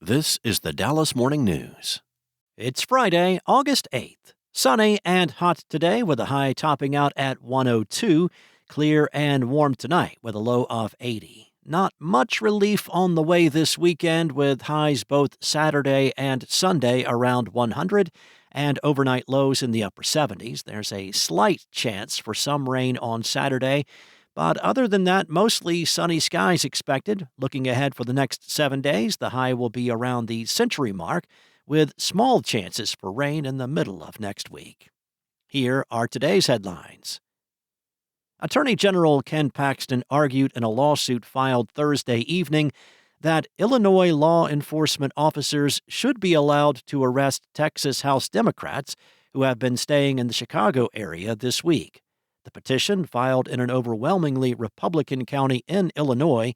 This is the Dallas Morning News. It's Friday, August 8th. Sunny and hot today with a high topping out at 102. Clear and warm tonight with a low of 80. Not much relief on the way this weekend with highs both Saturday and Sunday around 100 and overnight lows in the upper 70s. There's a slight chance for some rain on Saturday, but other than that, mostly sunny skies expected. Looking ahead for the next 7 days, the high will be around the century mark, with small chances for rain in the middle of next week. Here are today's headlines. Attorney General Ken Paxton argued in a lawsuit filed Thursday evening that Illinois law enforcement officers should be allowed to arrest Texas House Democrats who have been staying in the Chicago area this week. The petition, filed in an overwhelmingly Republican county in Illinois,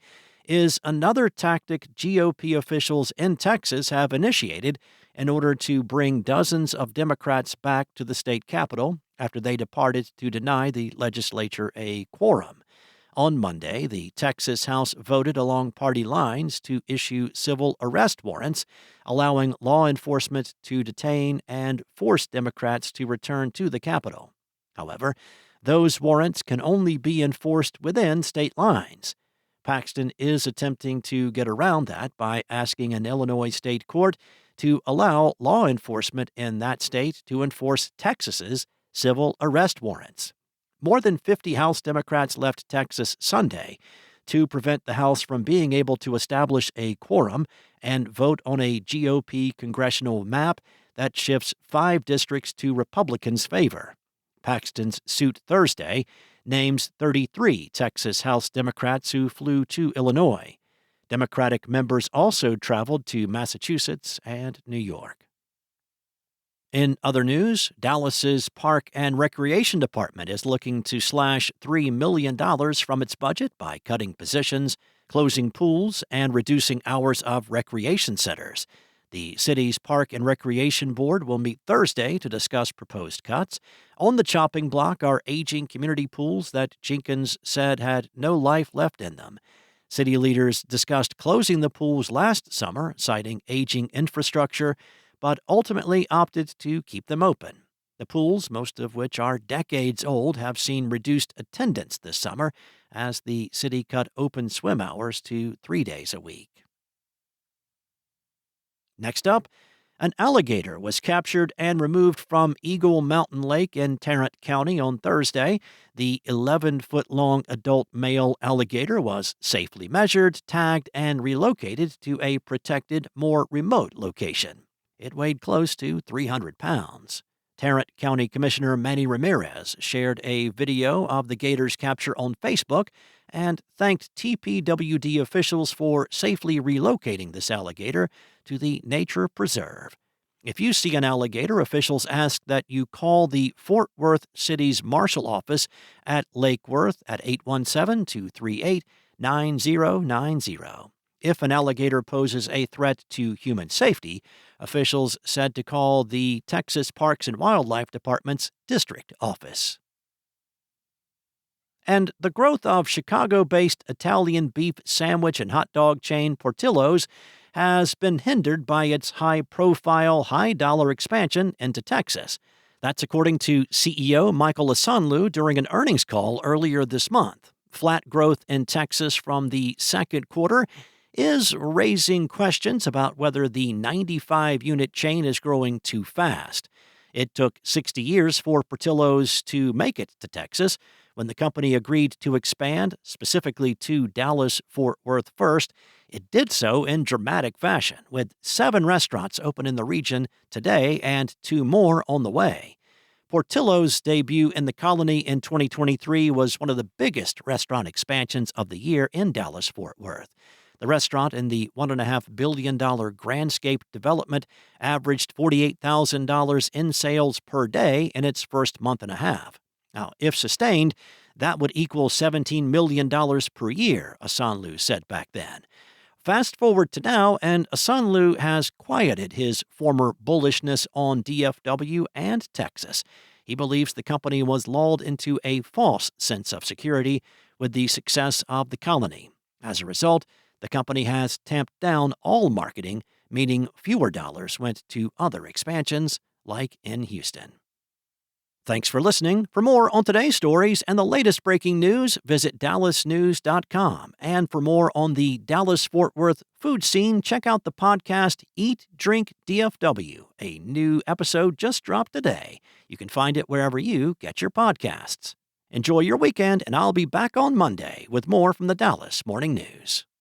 is another tactic GOP officials in Texas have initiated in order to bring dozens of Democrats back to the state capitol after they departed to deny the legislature a quorum. On Monday, the Texas House voted along party lines to issue civil arrest warrants, allowing law enforcement to detain and force Democrats to return to the Capitol. However, those warrants can only be enforced within state lines. Paxton is attempting to get around that by asking an Illinois state court to allow law enforcement in that state to enforce Texas's civil arrest warrants. More than 50 House Democrats left Texas Sunday to prevent the House from being able to establish a quorum and vote on a GOP congressional map that shifts 5 districts to Republicans' favor. Paxton's suit Thursday names 33 Texas House Democrats who flew to Illinois. Democratic members also traveled to Massachusetts and New York. In other news, Dallas's Park and Recreation Department is looking to slash $3 million from its budget by cutting positions, closing pools, and reducing hours of recreation centers. The city's Park and Recreation Board will meet Thursday to discuss proposed cuts. On the chopping block are aging community pools that Jenkins said had no life left in them. City leaders discussed closing the pools last summer, citing aging infrastructure, but ultimately opted to keep them open. The pools, most of which are decades old, have seen reduced attendance this summer as the city cut open swim hours to 3 days a week. Next up, an alligator was captured and removed from Eagle Mountain Lake in Tarrant County on Thursday. The 11-foot-long adult male alligator was safely measured, tagged, and relocated to a protected, more remote location. It weighed close to 300 pounds. Tarrant County Commissioner Manny Ramirez shared a video of the gator's capture on Facebook and thanked TPWD officials for safely relocating this alligator to the nature preserve. If you see an alligator, officials ask that you call the Fort Worth City's Marshal Office at Lake Worth at 817-238-9090. If an alligator poses a threat to human safety, officials said to call the Texas Parks and Wildlife Department's district office. And the growth of Chicago-based Italian beef sandwich and hot dog chain Portillo's has been hindered by its high-profile, high-dollar expansion into Texas. That's according to CEO Michael Asanlu during an earnings call earlier this month. Flat growth in Texas from the second quarter is raising questions about whether the 95-unit chain is growing too fast. It took 60 years for Portillo's to make it to Texas. When the company agreed to expand, specifically to Dallas-Fort Worth first, it did so in dramatic fashion, with 7 restaurants open in the region today and 2 more on the way. Portillo's debut in the colony in 2023 was one of the biggest restaurant expansions of the year in Dallas-Fort Worth. The restaurant in the $1.5 billion Grandscape development averaged $48,000 in sales per day in its first month and a half. Now, if sustained, that would equal $17 million per year, Asanlu said back then. Fast forward to now, and Asanlu has quieted his former bullishness on DFW and Texas. He believes the company was lulled into a false sense of security with the success of the colony. As a result, The company has tamped down all marketing, meaning fewer dollars went to other expansions, like in Houston. Thanks for listening. For more on today's stories and the latest breaking news, visit dallasnews.com. And for more on the Dallas-Fort Worth food scene, check out the podcast Eat, Drink, DFW. A new episode just dropped today. You can find it wherever you get your podcasts. Enjoy your weekend, and I'll be back on Monday with more from the Dallas Morning News.